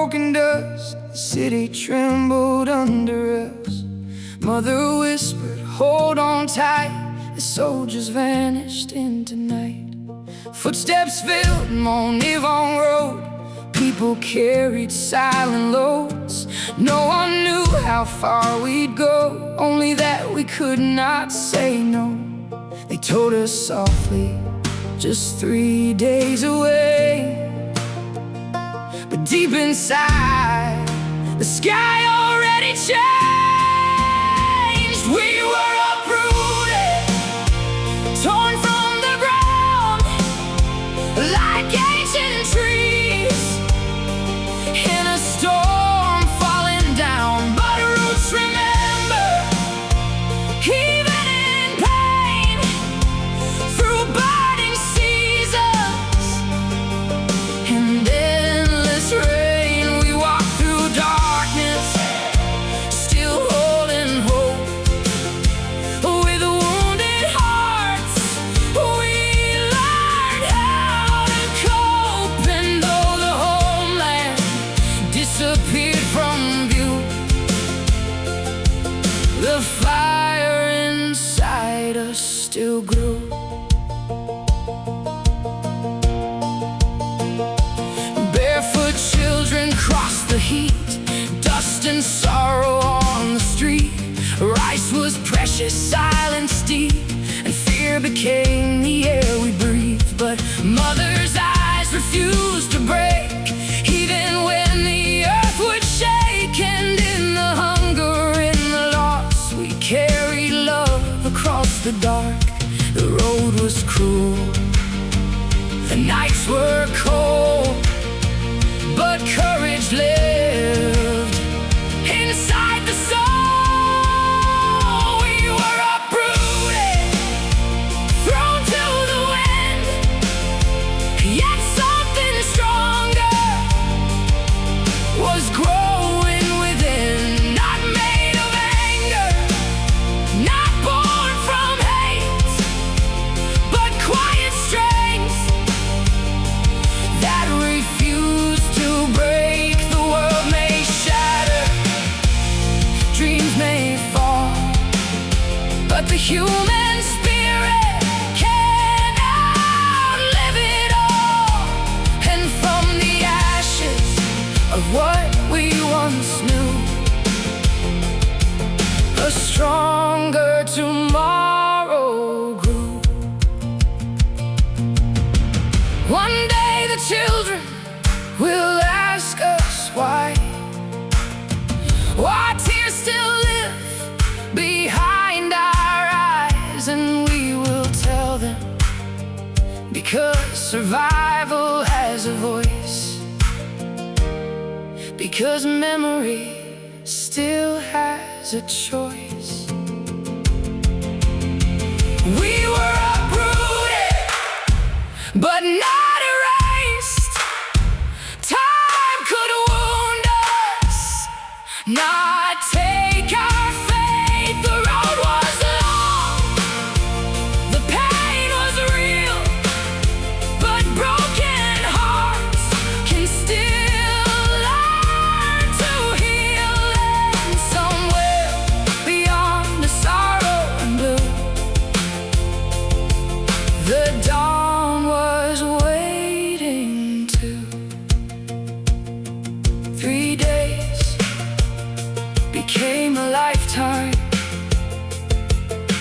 broken dust, the city trembled under us. Mother whispered, hold on tight. The soldiers vanished into night. Footsteps filled Mont-Yvon road. People carried silent loads. No one knew how far we'd go, only that we could not say no. They told us softly, just 3 days away. But deep inside, the sky already changed. We were uprooted, torn from the ground, like ancient trees in a storm falling down. But roots remember, even in pain, through burning seasons and endless rain. We walk through darkness, still holding hope. With wounded hearts, we learned how to cope. And though the homeland disappeared from view, the fire inside us still grew. Barefoot children crossed the heat, dust and sorrow on the street. Rice was precious, silence deep, and fear became the air we breathed. But mother's eyes refused to break, even when the earth would shake. And in the hunger, in the loss, we carried love across the dark. The road was cruel, the nights were cold, but courage lived inside the soul. We were uprooted, thrown to the wind, yet something stronger was growing within. Not made of anger, not born from hate, but quiet strength that refused to break. The world may shatter, dreams may fall, but the human spirit can outlive it all. And from the ashes of what we once knew, a stronger tomorrow grew. One day the children will ask us why tears still live behind our eyes. And we will tell them, because survival has a voice, because memory still has a choice. We were uprooted, but not erased. Time could wound us, not take our faith. The road was long, the pain was real, but broken hearts can still learn to heal. And somewhere beyond the sorrow and blue, the dawn was waiting too. 3 days became a lifetime,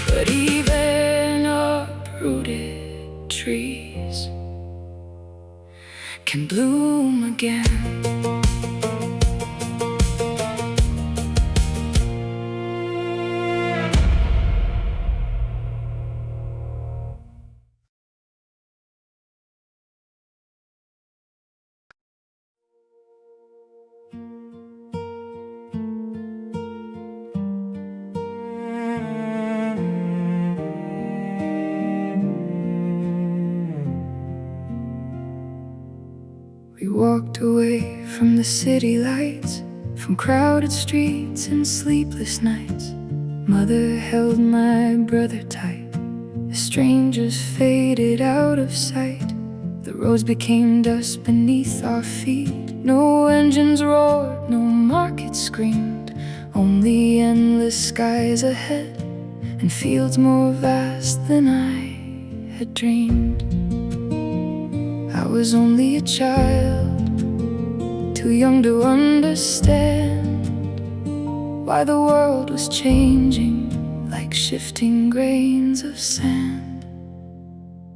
but even uprooted trees can bloom again. We walked away from the city lights, from crowded streets and sleepless nights. Mother held my brother tight. The strangers faded out of sight. The roads became dust beneath our feet, No engines roared, no market screamed, only endless skies ahead, and fields more vast than I had dreamed. I was only a child, too young to understand why the world was changing like shifting grains of sand.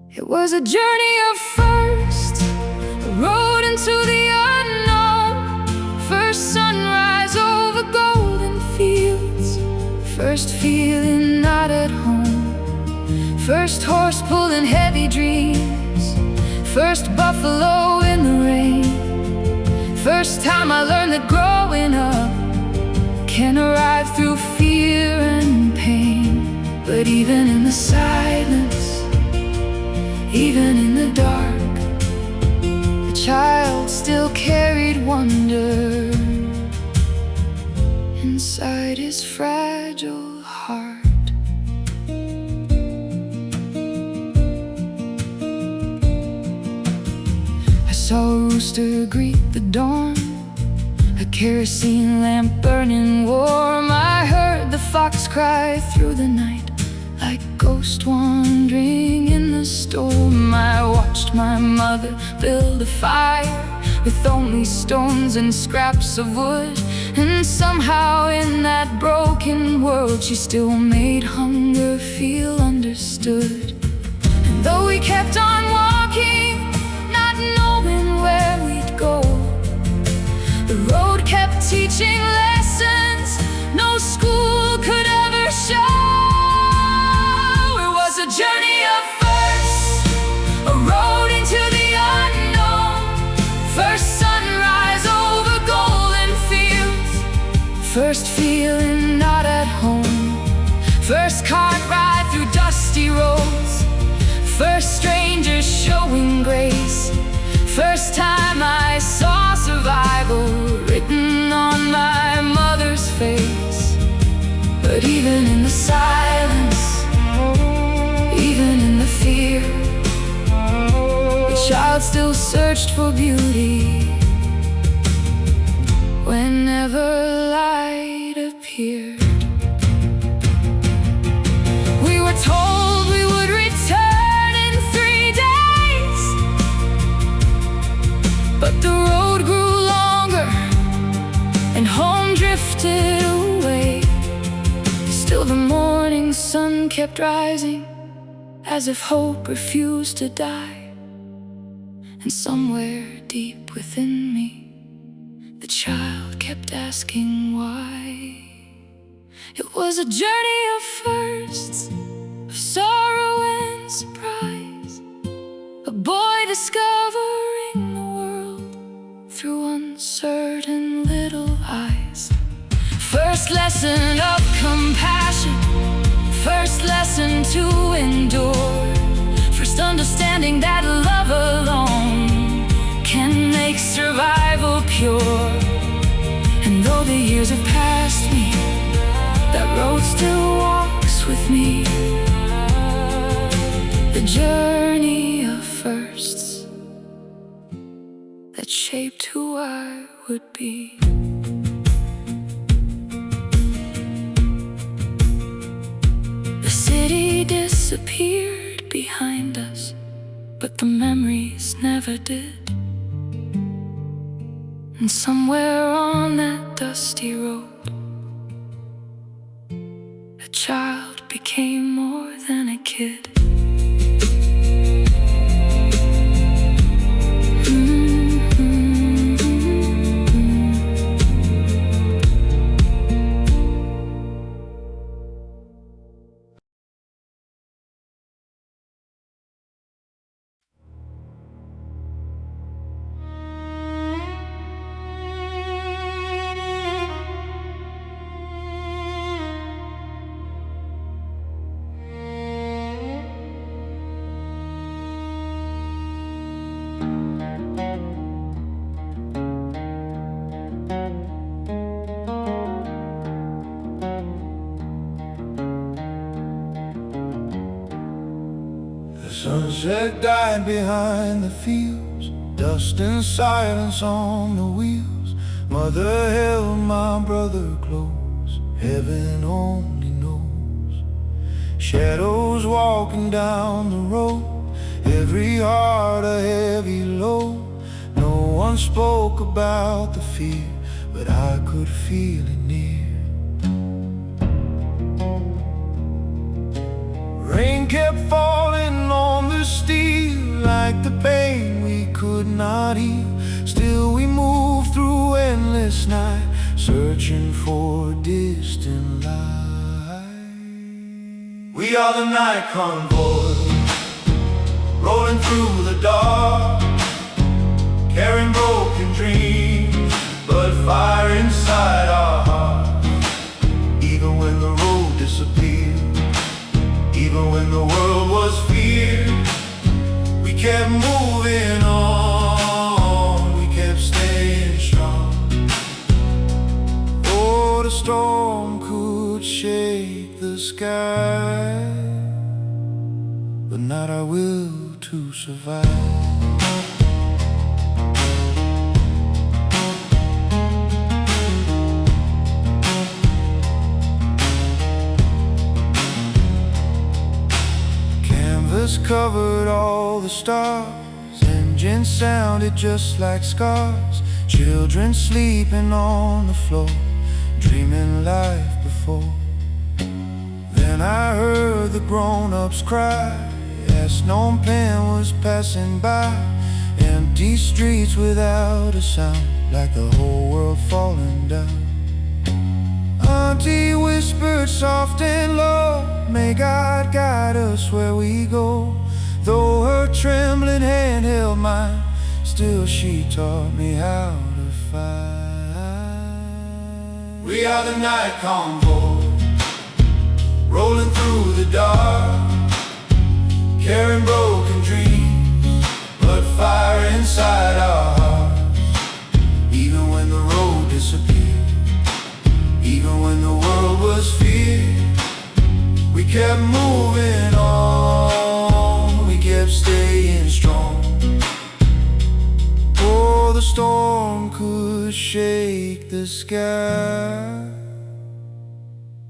It was a journey of firsts, a road into the unknown. First sunrise over golden fields, first feeling not at home, first horse pulling heavy dreams, first buffalo in the rain. First time I learned that growing up can arrive through fear and pain. But even in the silence, even in the dark, the child still carried wonder inside his fragile heart. I saw a rooster greet the dawn, a kerosene lamp burning warm. I heard the fox cry through the night like ghost wandering in the storm. I watched my mother build a fire with only stones and scraps of wood, and somehow in that broken world she still made hunger feel understood. And though we kept on walking, not knowing where we'd go, the road kept teaching lessons no school could ever show. It was a journey of firsts, a road into the unknown. First sunrise over golden fields, first feeling not at home, first cart ride through dusty roads, first strangers showing grace, first time I saw survival written on my mother's face. But even in the silence, even in the fear, the child still searched for beauty whenever light appeared. We were told we would return in 3 days, but the road grew longer and home drifted away. Still the morning sun kept rising, as if hope refused to die. And somewhere deep within me, the child kept asking why. It was a journey of firsts, of sorrow and surprise, a boy discovering the world through uncertain little eyes. First lesson of compassion, first lesson to endure, first understanding that love alone can make survival pure. And though the years have passed me, that road still walks with me. The journey of firsts that shaped who I would be. The city disappeared behind us, but the memories never did. And somewhere on that dusty road, a child became more than a kid. Sunset died behind the fields, Dust and silence on the wheels. Mother held my brother close. Heaven only knows. Shadows walking down the road, every heart a heavy load. No one spoke about the fear, but I could feel it near. Rain kept falling on the steel, like the pain we could not heal. Still we moved through endless night, searching for a distant light. We are the night convoy, rolling through the dark, carrying broken dreams, but fire inside our hearts. Even when the road disappeared, even when the world was feared, we kept moving on, we kept staying strong. Oh, the storm could shake the sky, but not our will to survive. Covered all the stars, engines sounded just like scars. Children sleeping on the floor, dreaming life before. Then I heard the grown-ups cry as Phnom Penh was passing by. Empty streets without a sound, like the whole world falling down. Auntie whispered soft and low, may God guide us where we go. Though her trembling hand held mine, still she taught me how to fight. We are the night convoy, rolling through the dark, carrying broken dreams, but fire inside our hearts. Even when the road disappeared, even when the world was feared, we kept moving on, we kept staying strong. Oh, the storm could shake the sky,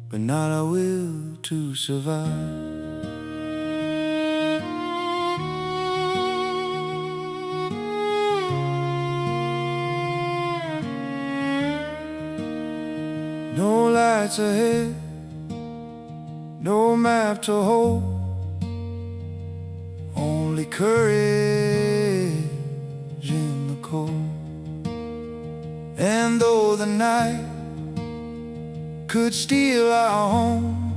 but not our will to survive. No lights ahead, no map to hold, only courage in the cold. And though the night could steal our home,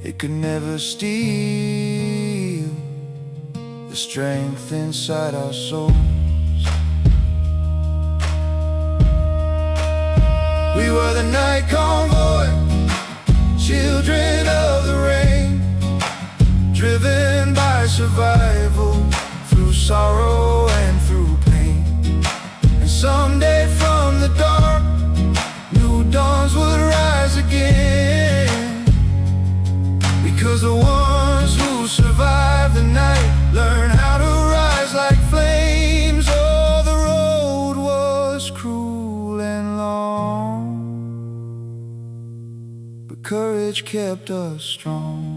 it could never steal the strength inside our souls. We were the night convoy, children of the rain, driven by survival, through sorrow and through pain. And someday from the dark, new dawns would rise again, because the ones who survive the night learn how to rise like flames. Oh, the road was cruel and long, but courage kept us strong.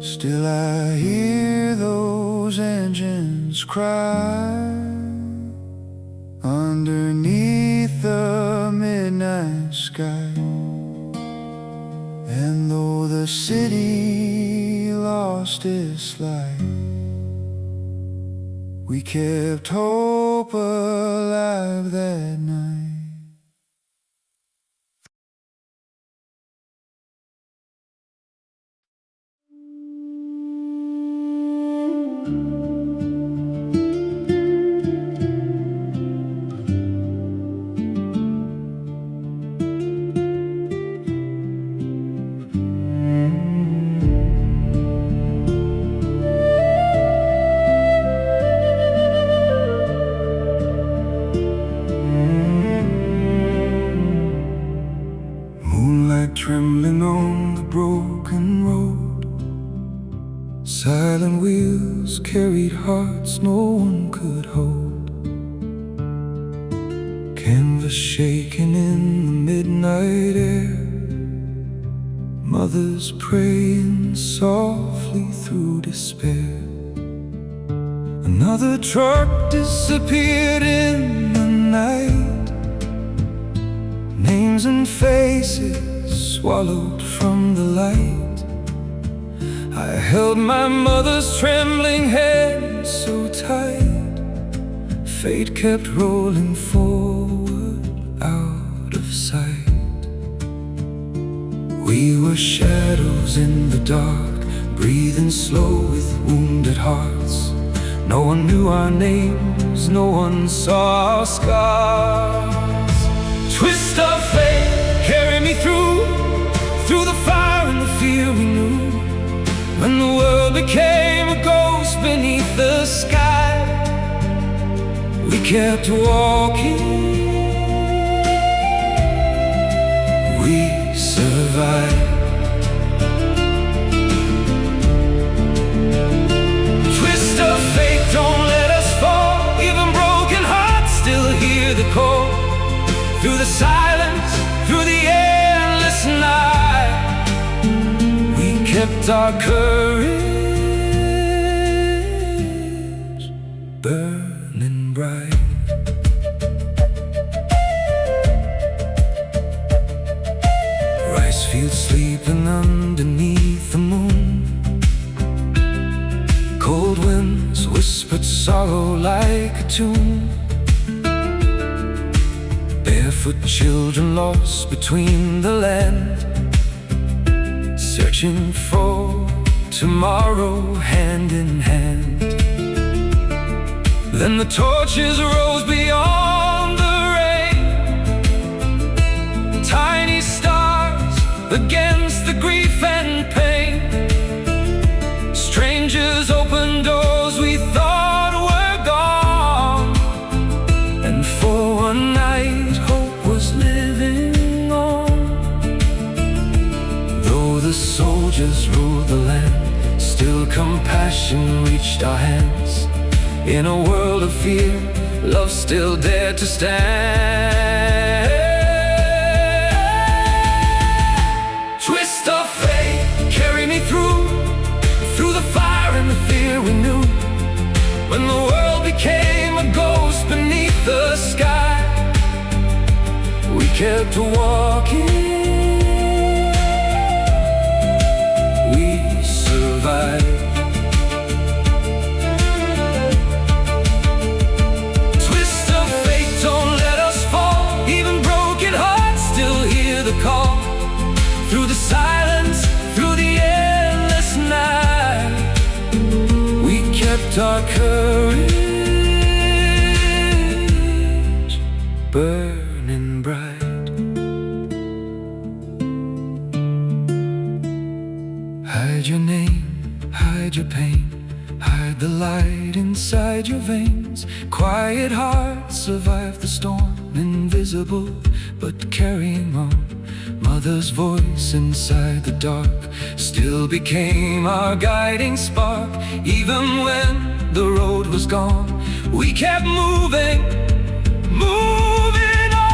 Still I hear those engines cry underneath the midnight sky. And though the city lost its light, we kept hope alive that night. home could hold. Canvas shaking in the midnight air, mothers praying softly through despair. Another truck disappeared in the night, names and faces swallowed from the light. I held my mother's trembling hand so tight. Fate kept rolling forward out of sight. We were shadows in the dark, breathing slow with wounded hearts. No one knew our names, no one saw our scars. Twist of fate, carry me through the fire and the fear we knew. When the world became a ghost beneath the sky, we kept walking, we survived. Twist of fate, don't let us fall. Even broken hearts still hear the call. Through the silence, through the endless night, we kept our courage burning bright. Rice fields sleeping underneath the moon. Cold winds whispered sorrow like a tune. Barefoot children lost between the land, searching for tomorrow hand in hand. Then the torches rose beyond the rain, tiny stars against the grief and pain. Strangers opened doors we thought were gone, and for one night hope was living on. Though the soldiers ruled the land, still compassion reached our hands. In a world of fear, love still dared to stand. Twist of fate, carry me through the fire and the fear we knew. When the world became a ghost beneath the sky, we kept walking, we survived. Twist of fate, don't let us fall. Even broken hearts still hear the call. Through the silence, through the endless night, we kept our courage burning bright. Hide your name, hide your pain, hide the light inside your veins. Quiet hearts survive the storm, invisible but carrying on. Mother's voice inside the dark still became our guiding spark. Even when the road was gone, we kept moving, moving on.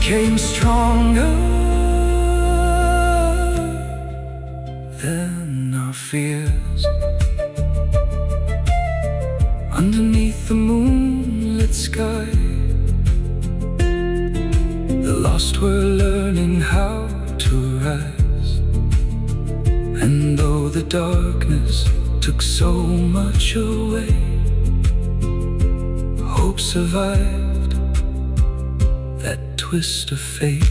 Became stronger than our fears. Underneath the moonlit sky, the lost were left learning how to rise. And though the darkness took so much away, hope survived that twist of fate.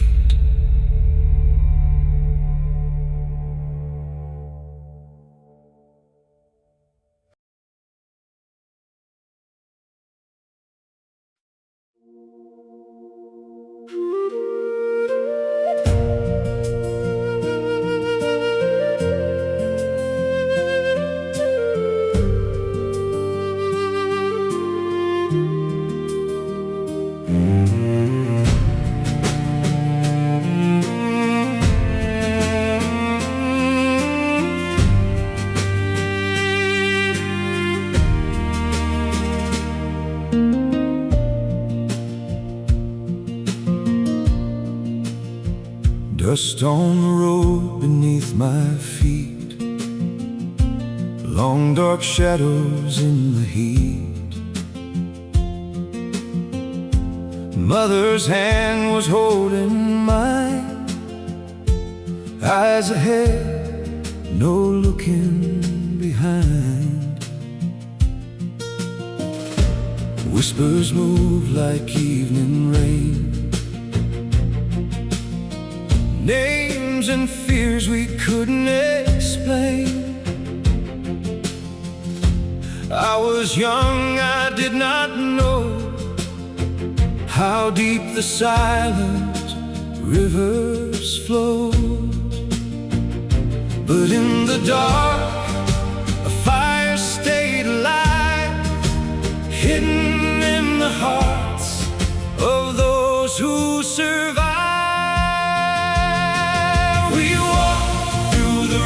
Dust on the road beneath my feet, long dark shadows in the heat. Mother's hand was holding mine, eyes ahead, no looking behind. Whispers move like evening rain, names and fears we couldn't explain. I was young, I did not know how deep the silent rivers flowed. But in the dark, a fire stayed alive, hidden in the hearts of those who survived.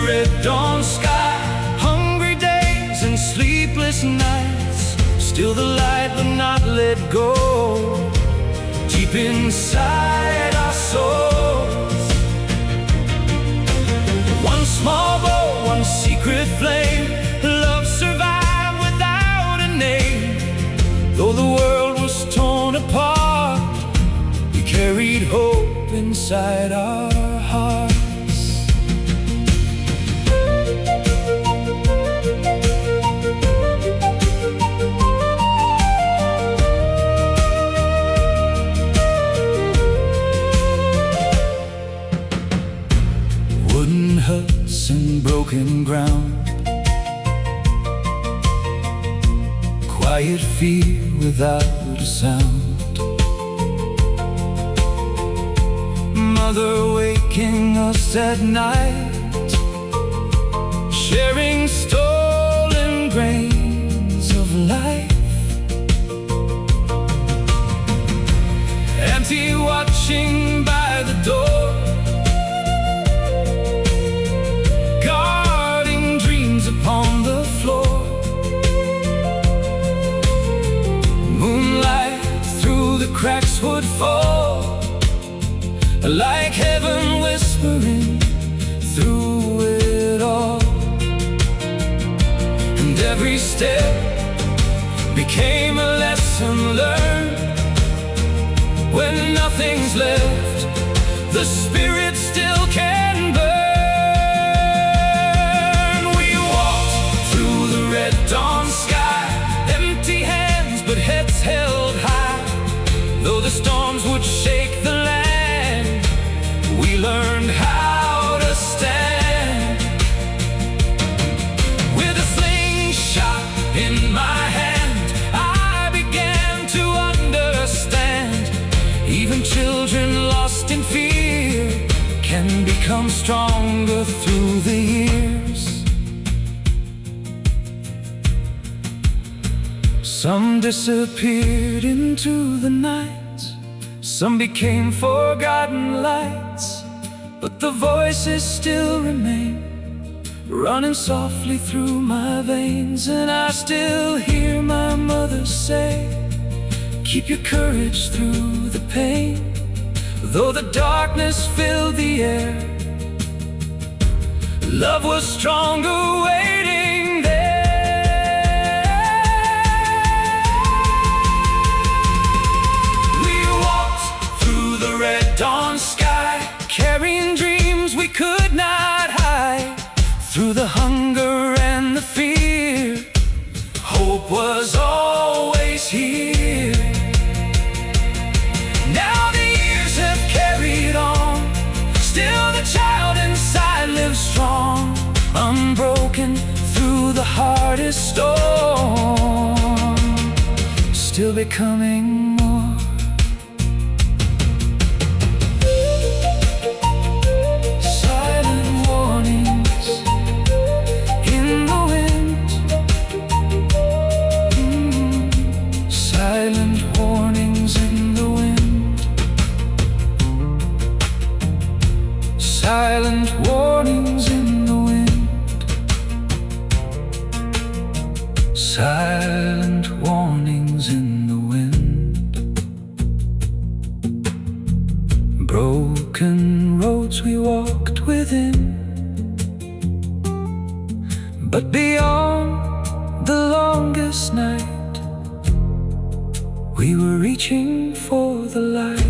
Red dawn sky, hungry days and sleepless nights. Still the light would not let go, deep inside our souls. One small bow, one secret flame, love survived without a name. Though the world was torn apart, we carried hope inside our hearts. Huts and broken ground, quiet fear without a sound. Mother waking us at night, sharing stolen grains of life. Empty watching by the door, on the floor. Moonlight through the cracks would fall, like heaven whispering through it all. And every step became a lesson learned. When nothing's left, the spirit still can burn. Dawn sky, empty hands but heads held high. Though the storms would shake the land, we learned how to stand. With a slingshot in my hand, I began to understand. Even children lost in fear can become stronger through the years. Some disappeared into the night, some became forgotten lights, but the voices still remain, running softly through my veins. And I still hear my mother say, keep your courage through the pain. Though the darkness filled the air, love was stronger waiting there. Dawn sky, this storm, still becoming more. Silent warnings in the wind. Silent warnings in the wind. Silent warnings in the wind. Silent warnings in the wind. Broken roads we walked within, but beyond the longest night, we were reaching for the light.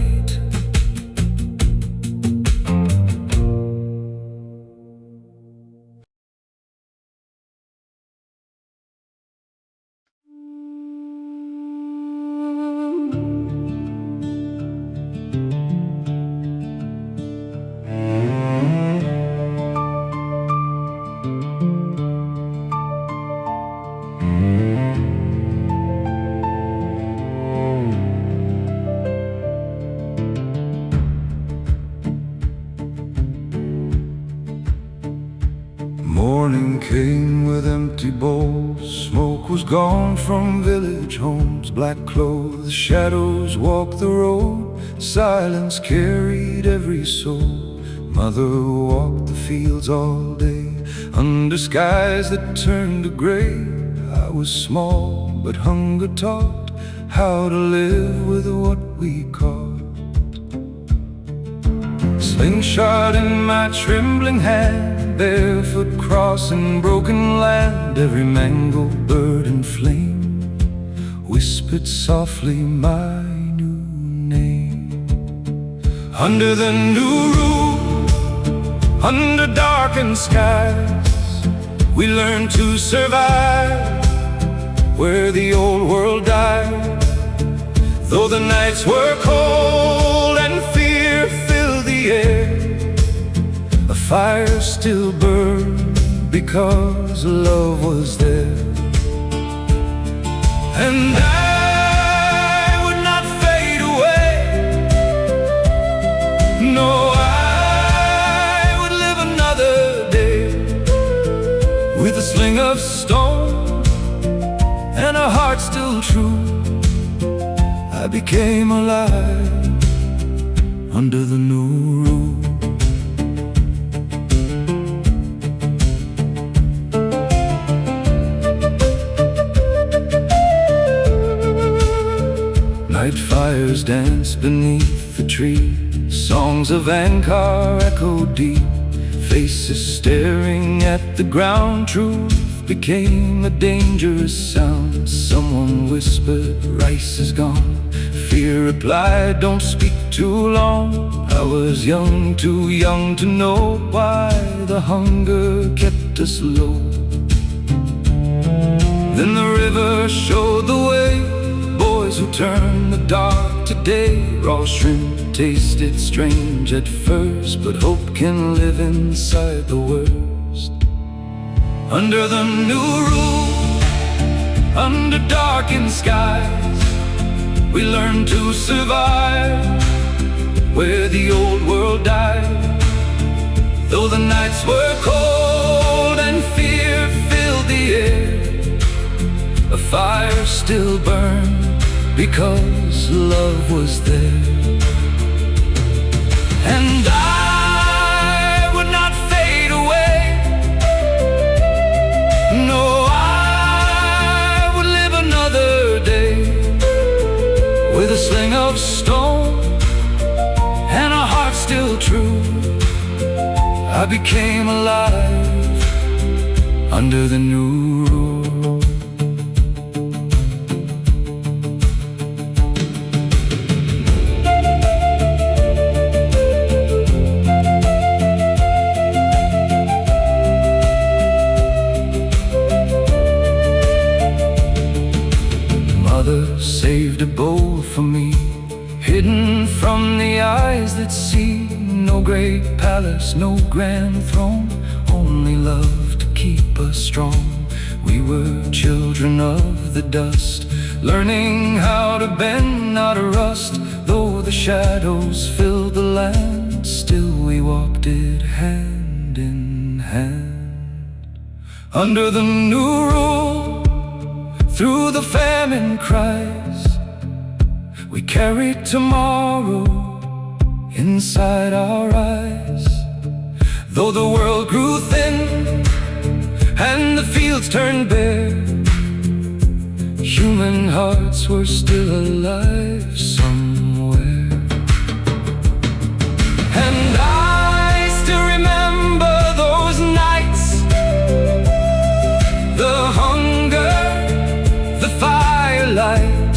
Morning came with empty bowls. Smoke was gone from village homes. Black clothes, shadows walked the road. Silence carried every soul. Mother walked the fields all day, under skies that turned to gray. I was small, but hunger taught how to live with what we caught. Slingshot in my trembling hand, barefoot crossing broken land. Every mangled bird and flame whispered softly my new name. Under the new roof, under darkened skies, we learned to survive where the old world died. Though the nights were cold and fear filled the air, a fire still burned because love was there. And I would not fade away. No, I would live another day with a sling of stone and a heart still true. I became alive under the new roof. Night fires dance beneath the tree. Songs of Ankar echo deep. Faces staring at the ground. Truth became a dangerous sound. Someone whispered, rice is gone. Fear replied, don't speak too long. I was young, too young to know why the hunger kept us low. Then the river showed the way. Boys who turn the dark to day. Raw shrimp tasted strange at first, but hope can live inside the worst. Under the new roof, under darkened skies, we learned to survive where the old world died. Though the nights were cold and fear filled the air, a fire still burned because love was there. And I would not fade away. No, I would live another day with a sling of stone and a heart still true. I became alive under the new rule. Saved a bowl for me, hidden from the eyes that see. No great palace, no grand throne, only love to keep us strong. We were children of the dust, learning how to bend, not to rust. Though the shadows filled the land, still we walked it hand in hand. Under the new rule, through the famine cries, we carried tomorrow inside our eyes. Though the world grew thin and the fields turned bare, human hearts were still alive somewhere. And I still remember those nights, the hunger, the firelight.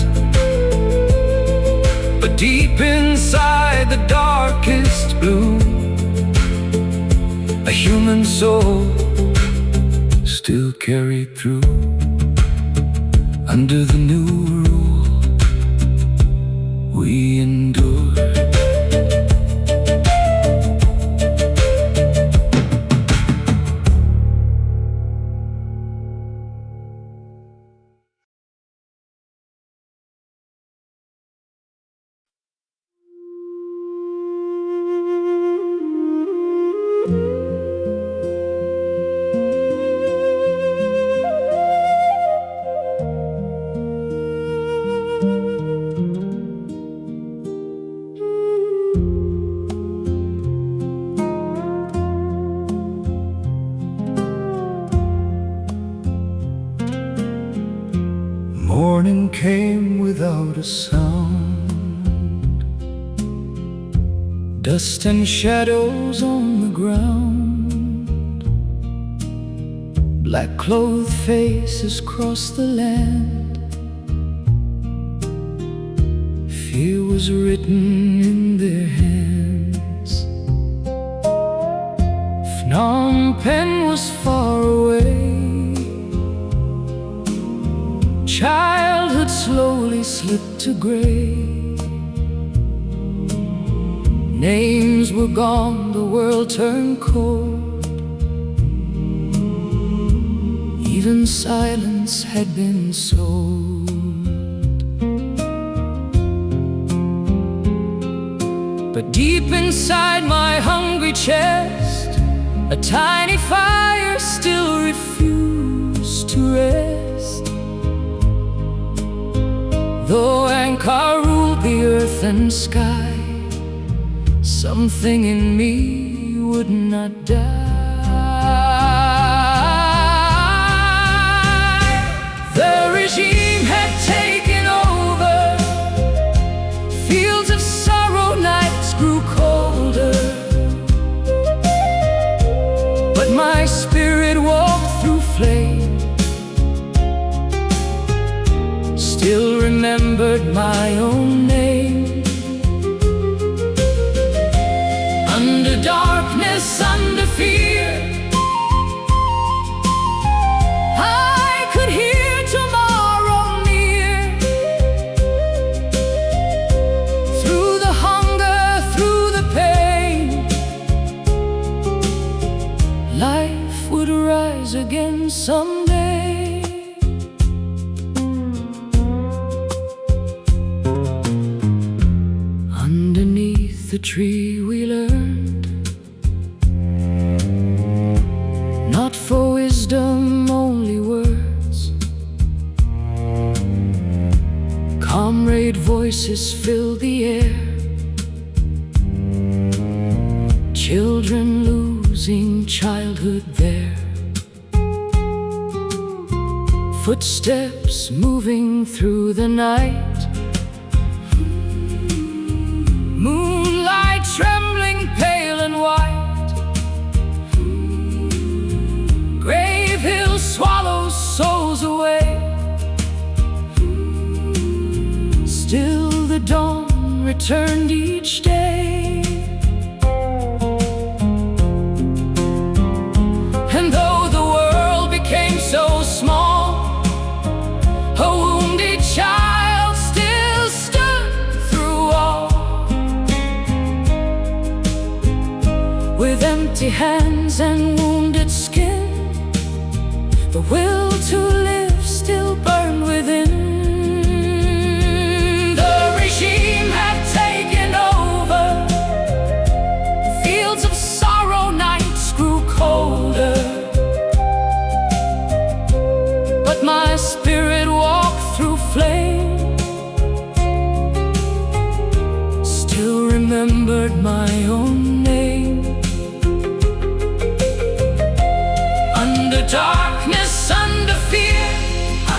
But deep inside the darkest blue, a human soul still carried through. Under the new rule, we endured. Morning came without a sound, dust and shadows on the ground, black-clothed faces crossed the land. Fear was written in their hands. Phnom Penh was far away. Childhood slowly slipped to gray. Names were gone, the world turned cold. Even silence had been sold. But deep inside my hungry chest, a tiny fire still refused to rest. Though Angkor ruled the earth and sky, something in me would not die. The regime had taken over. Fields of sorrow, nights grew colder. But my spirit walked through flame, still remembered my own name. Under darkness, under fear, I could hear tomorrow near. Through the hunger, through the pain, life would rise again someday. Underneath the tree we learned, not for wisdom, only words. Comrade voices filled the air. Children losing childhood there. Footsteps moving through the night. Moonlight trembling pale and white. Grave hills swallow souls away. Still the dawn returned each day. And though the world became so small, a wounded child still stood through all. With empty hands and wounded skin, The will to live still burned within. The regime had taken over. Fields of sorrow, nights grew colder. But my spirit walked through flame, still remembered my own name. Under darkness, under fear,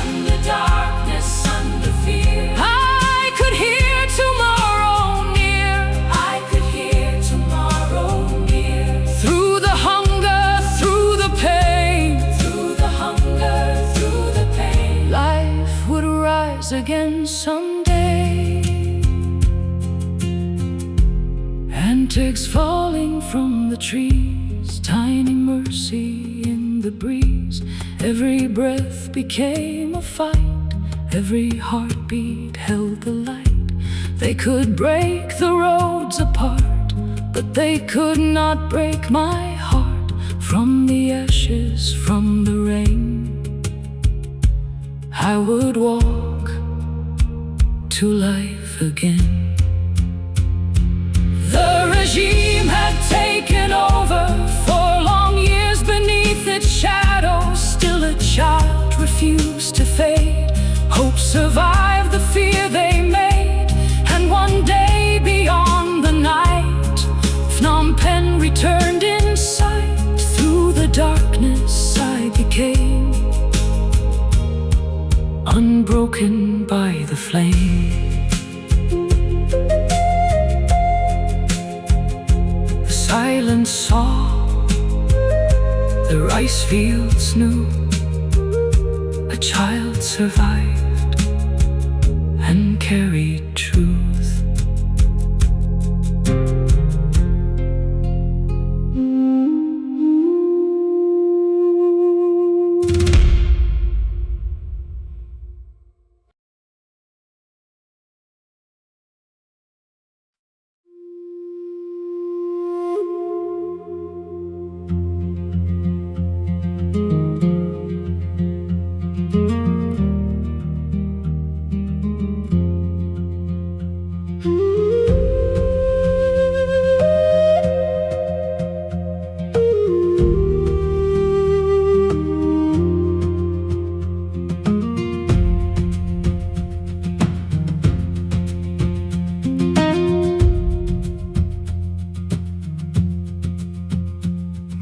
under darkness, under fear, I could hear tomorrow near. I could hear tomorrow near. Through the hunger, through the pain, through the hunger, through the pain, life would rise again someday. Antics falling from the trees, tiny mercy in the breeze. Every breath became a fight, every heartbeat held the light. They could break the roads apart, but they could not break my heart. From the ashes, from the rain, I would walk to life again. The regime had taken over. For long years beneath its shadow, still a child refused to fade. Hope survived the fear they made, and one day beyond the night, Phnom Penh returned in sight. Through the darkness I became unbroken by the flame. Silence saw the rice fields knew a child survived and carried truth.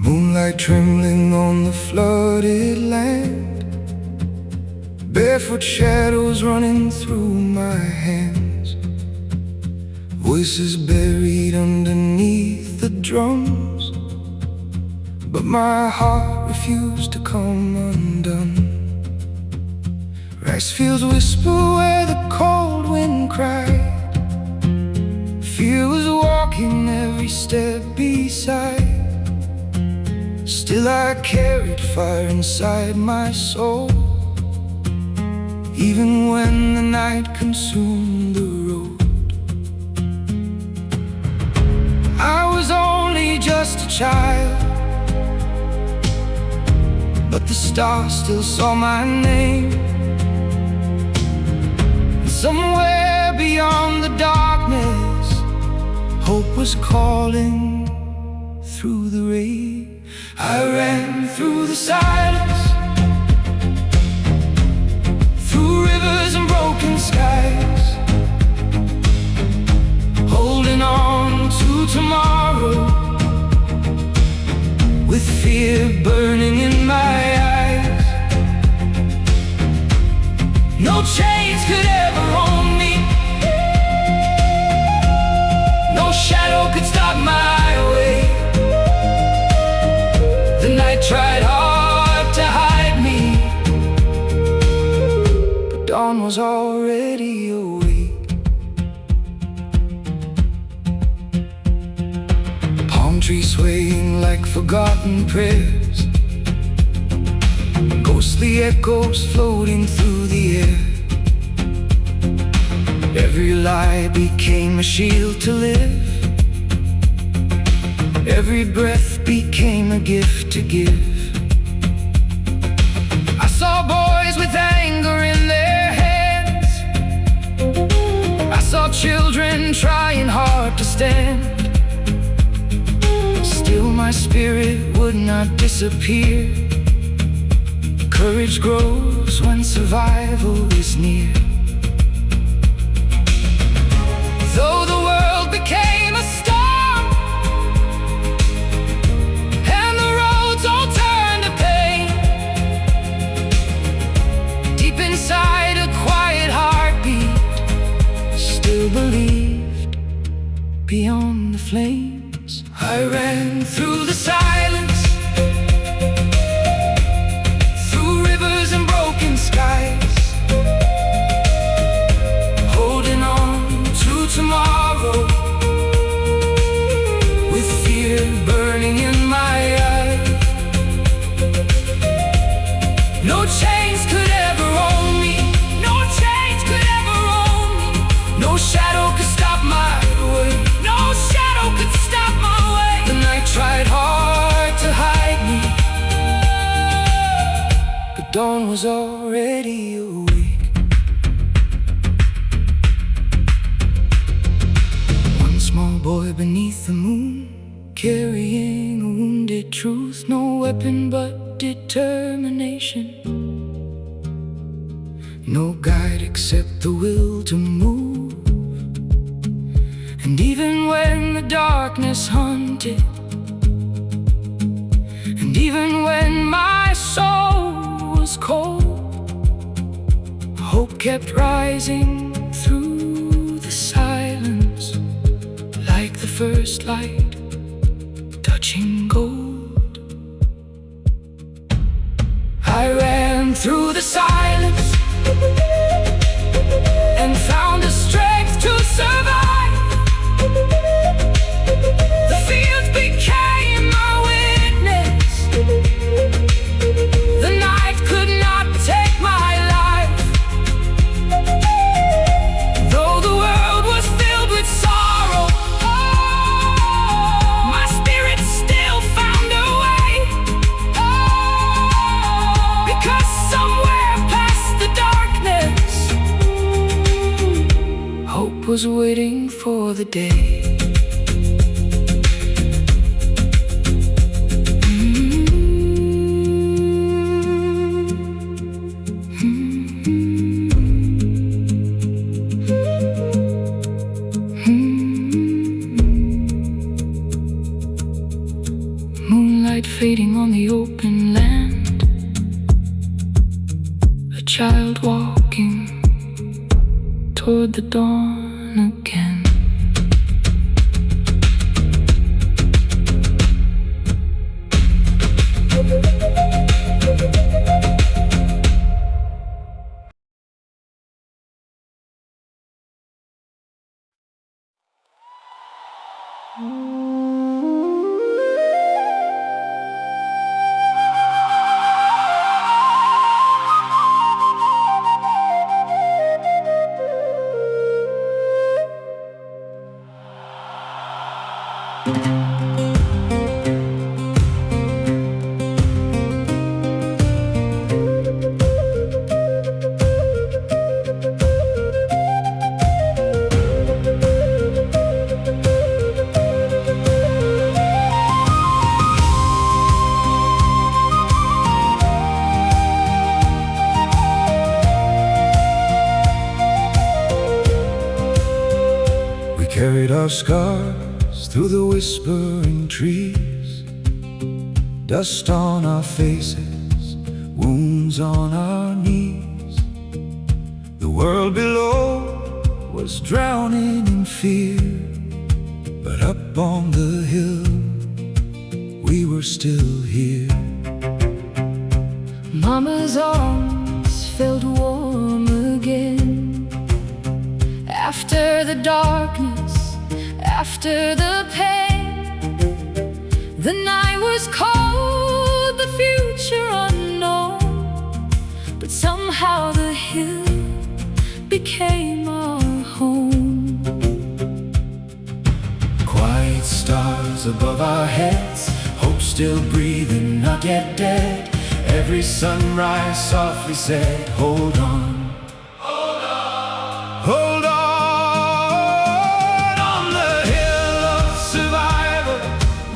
Moonlight trembling on the flooded land, barefoot shadows running through my hands, voices buried underneath the drums. But my heart refused to come undone. Rice fields whisper where the cold wind cried. Fear was walking every step beside. Still I carried fire inside my soul, even when the night consumed the road. I was only just a child, but the stars still saw my name. Somewhere beyond the darkness, hope was calling through the rain. I ran through the silence, through rivers and broken skies, holding on to tomorrow, with fear burning in my eyes. No chains could ever hold me, no shadow could stop my way. The night tried hard to hide me, but dawn was already awake. Palm trees swaying like forgotten prayers, ghostly echoes floating through the air. Every lie became a shield to live, every breath became a gift to give. boys with anger in their hands. I saw children trying hard to stand. Still my spirit would not disappear. Courage grows when survival is near. Though the world became a storm and the roads all turned to pain, deep inside a quiet heartbeat still believed beyond the flames. I ran through the silence, through rivers and broken skies, holding on to tomorrow, with fear burning in my eyes. No chains could ever own me, no chains could ever own me. No shadow could stop my way, no shadow could stop my way. The night tried hard to hide me, but dawn was already awake. One small boy beneath the moon, carrying a wounded truth. No weapon but determination, no guide except the will to move. And even when the darkness hunted, and even when my soul was cold, hope kept rising through the silence, like the first light touching gold. I ran through the silence and found the strength to survive. The fields became my witness, the night could not take my life. Though the world was filled with sorrow, my spirit still found a way. Because somewhere past the darkness, hope was waiting for the day. Moonlight fading on the open land, a child walking toward the dawn again. Carried our scars through the whispering trees, dust on our faces, wounds on our knees. The world below was drowning in fear, but up on the hill we were still here. Mama's arms felt warm again. After the darkness, after the pain, the night was cold, the future unknown, but somehow the hill became our home. Quiet stars above our heads, hope still breathing, not yet dead. Every sunrise softly said, hold on. Hold on the hill of survival.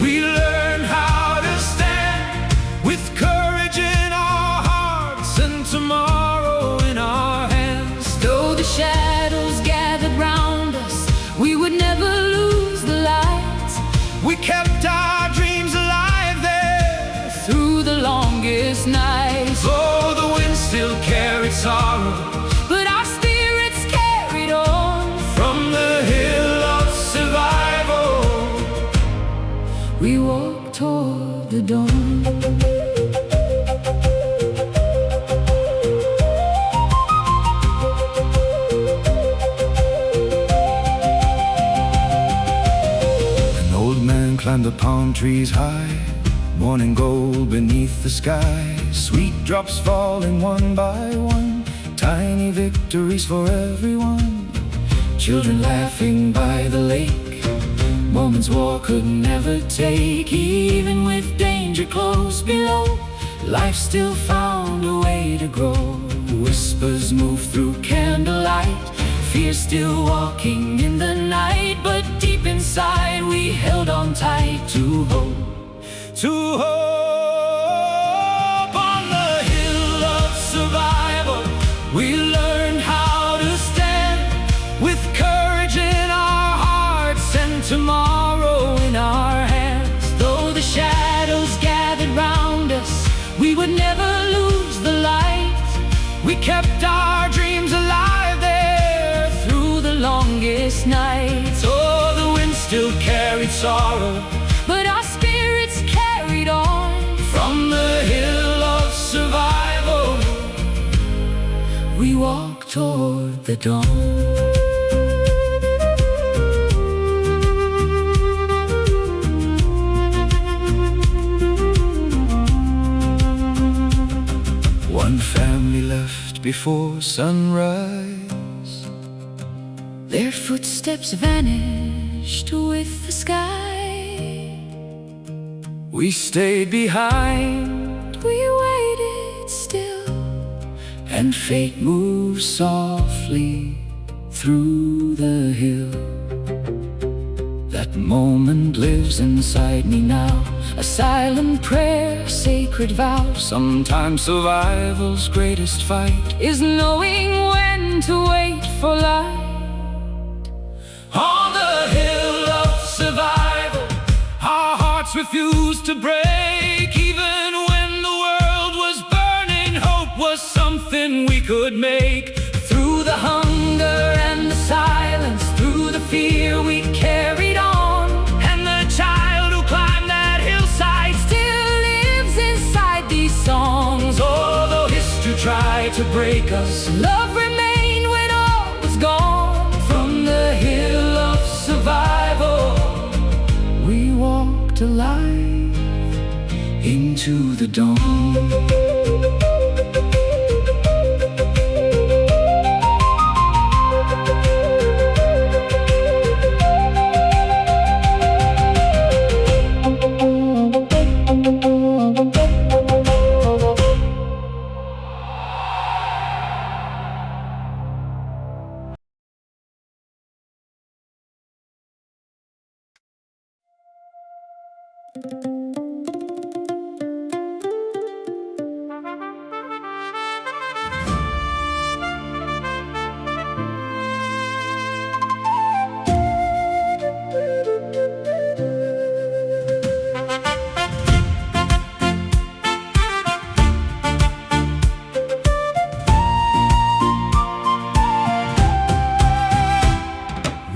We learn how to stand with courage in our hearts and tomorrow in our hands. Though the shadows gathered round us, we would never lose the light. We kept our dreams alive there Through the longest nights, though the wind still carried sorrow. but our spirits carried on. From the hill of survival, We walked toward the dawn. an old man climbed the palm trees high, morning gold beneath the sky. Sweet drops falling one by one, tiny victories for everyone. Children laughing by the lake, moments war could never take. Even with danger close below, life still found a way to grow. Whispers move through candlelight, fear still walking in the night. But deep inside we held on tight to hope. To hope on the hill of survival, we learned how to stand with courage in our hearts and tomorrow in our hands. Though the shadows gathered round us, we would never lose the light. We kept our dreams alive there through the longest nights. Oh, the wind still carried sorrow, But our spirits carried on. from the hill of survival, We walked toward the dawn. one family left before sunrise. Their footsteps vanished with the sky. We stayed behind, We waited still, and fate moved softly through the hill. That moment lives inside me now, a silent prayer, sacred vow. Sometimes survival's greatest fight is knowing when to wait for light. on the hill of survival. Our hearts refused to break. Even when the world was burning, hope was something we could make. Through the hunger and the silence, through the fear we carried on. And the child who climbed that hillside Still lives inside these songs. although history tried to break us, Love remained when all was gone. from the hill of survival, we walked alive into the dawn.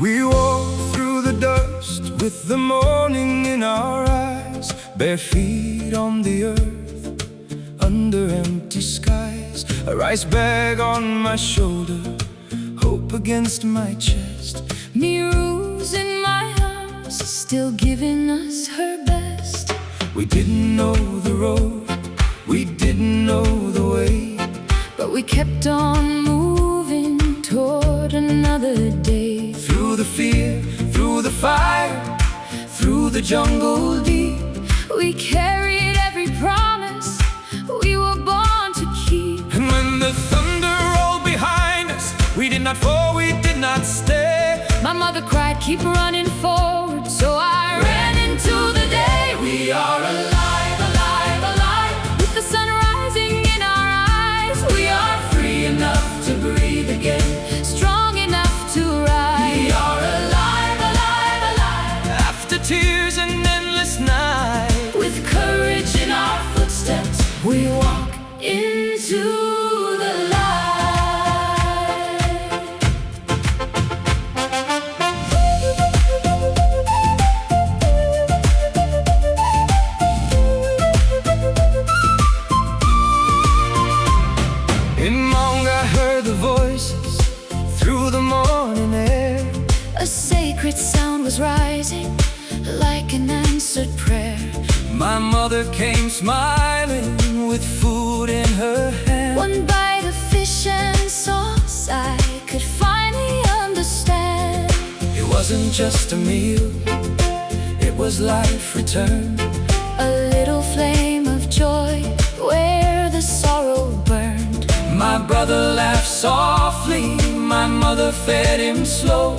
We walk through the dust with the morning in our eyes, bare feet on the earth, under empty skies. A rice bag on my shoulder, hope against my chest. Miru's in my arms, still giving us her best. We didn't know the road, we didn't know the way, but we kept on moving toward another day. through the fear, through the fire, through the jungle deep. We carried every promise we were born keep running forward. So I ran into the day. We are alive, alive, alive, with the sun rising in our eyes. We are free enough to breathe again, strong enough to rise. We are alive, alive, alive, After tears and endless night, with courage in our footsteps, we walk into the light. in Mong I heard the voices through the morning air. A sacred sound was rising like an answered prayer. My mother came smiling with food in her hand. One bite of fish and sauce, I could finally understand. It wasn't just a meal, it was life returned. A little flame of joy where the sorrow burned. My brother laughed softly, my mother fed him slow.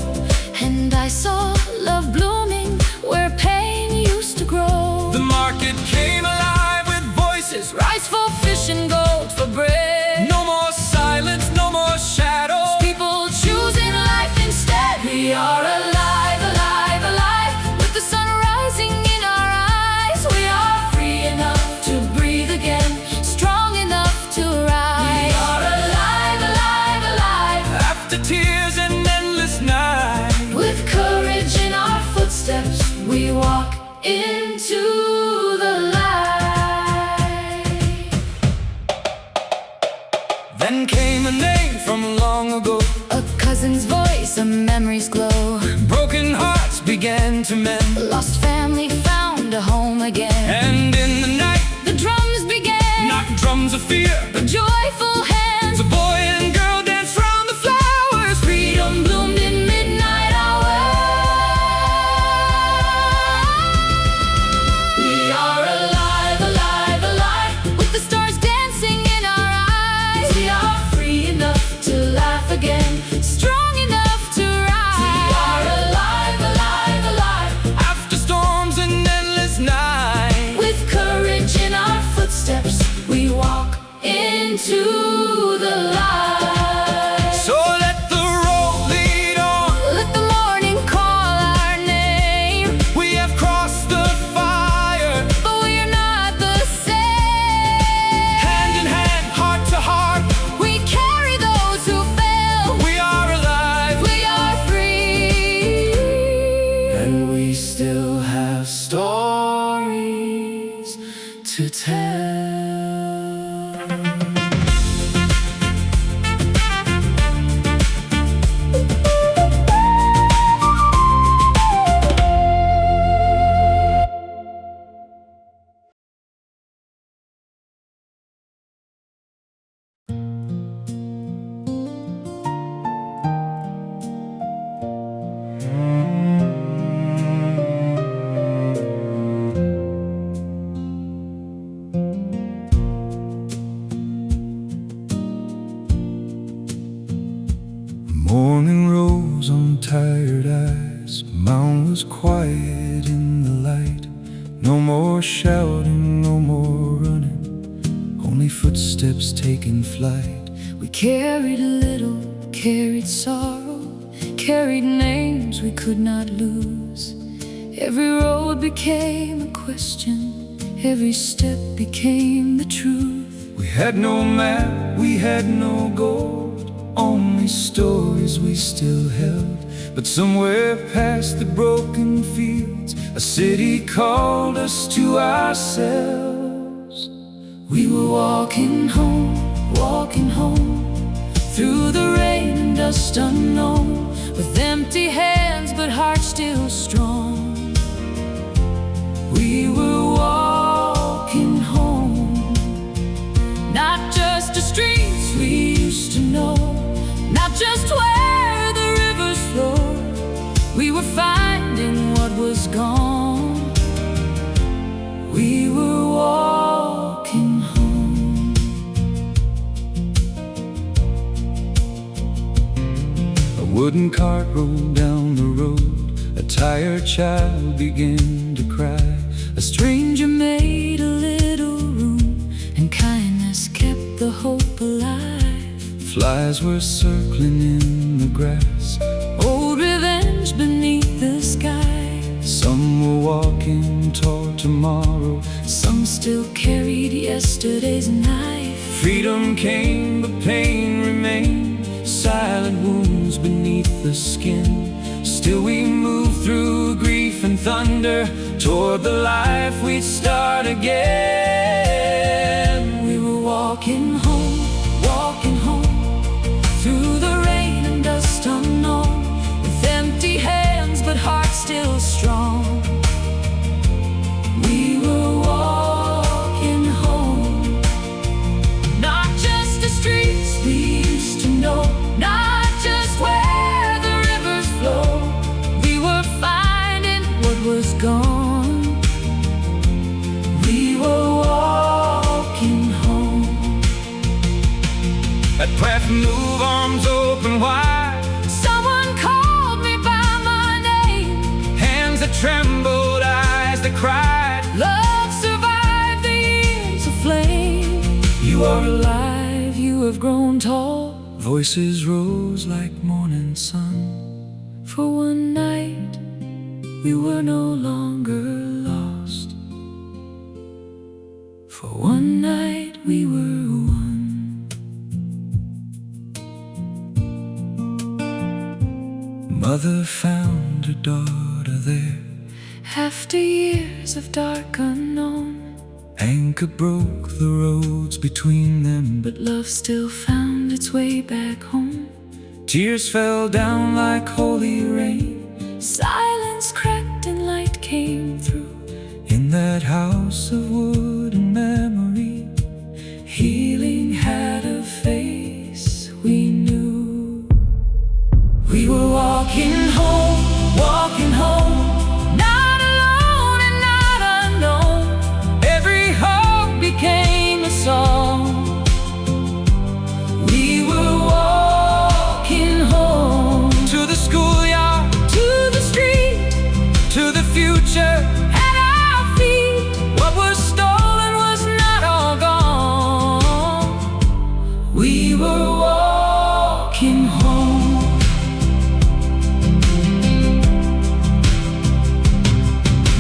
And I saw love blooming where pain used to grow. The market came alive with voices, Rice for fish and gold for bread. no more silence, no more shadows. People choosing life instead. We are alive, alive, alive, with the sun rising in our eyes. We are free enough to breathe again, strong enough to rise. We are alive, alive, alive, After tears and endless night, with courage in our footsteps, we walk into the light. then came a name from long ago. A cousin's voice, a memory's glow. Broken hearts began to mend, Lost family found a home again. and in the night, The drums began, not drums of fear, but joyful hands. a boy and girl danced round the flowers. Freedom bloomed in midnight hour. We are alive, alive, alive, with the stars dancing in our eyes. We are free enough to laugh again, strong enough to rise. We are alive, alive, alive, After storms and endless night, with courage in our footsteps, we walk into the light. so let the road lead on. Let the morning call our name, We have crossed the fire, but we are not the same. hand in hand, heart to heart. We carry those who fell. We are alive, We are free, and we still have stories to tell. Morning rose on tired eyes. Mound was quiet in the light. No more shouting, no more running, only footsteps taking flight. we carried little, carried sorrow, carried names we could not lose. Every road became a question, every step became the truth. We had no map, we had no gold, only stories we still held. But somewhere past the broken fields, a city called us to ourselves. We were walking home, through the rain and dust unknown, with empty hands but hearts still strong. We were walking home, not just the streets we used to know, not just where the rivers flow. We were finding what was gone. We were walking home. A wooden cart rolled down the road, tired child began to cry. A stranger made a little room, and kindness kept the hope alive. Flies were circling in the grass, Old revenge beneath the sky. some were walking toward tomorrow. Some still carried yesterday's knife. Freedom came, but pain remained, silent wounds beneath the skin. Still we move through grief and thunder toward the life we'd start again. We were walking home, through the rain and dust unknown, with empty hands but hearts still strong. We were walking home, not just the streets we used to know, not just where the rivers flow. We were finding what was gone. We were walking home. That platform move, arms open wide. Someone called me by my name. Hands that trembled, eyes that cried. Love survived the years of flame. You are alive, you have grown tall. Voices rose like morning sun. For one night, we were no longer lost. For one night, we were one. Mother found her daughter there. After years of dark unknown, Anchor broke the roads between them, but love still found its way back home. tears fell down like holy rain. Silence cracked and light came through. In that house of wood and memory, Healing had a face we knew. We were walking home, not alone and not unknown. Every hope became a song. We were walking home, to the schoolyard, to the street, to the future. at our feet. What was stolen was not all gone. We were walking home.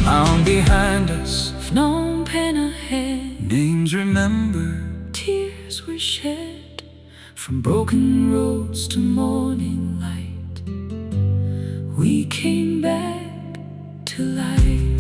Mound behind us, Phnom Penh ahead, names remembered. tears were shed. From broken roads to morning light, we came back to life.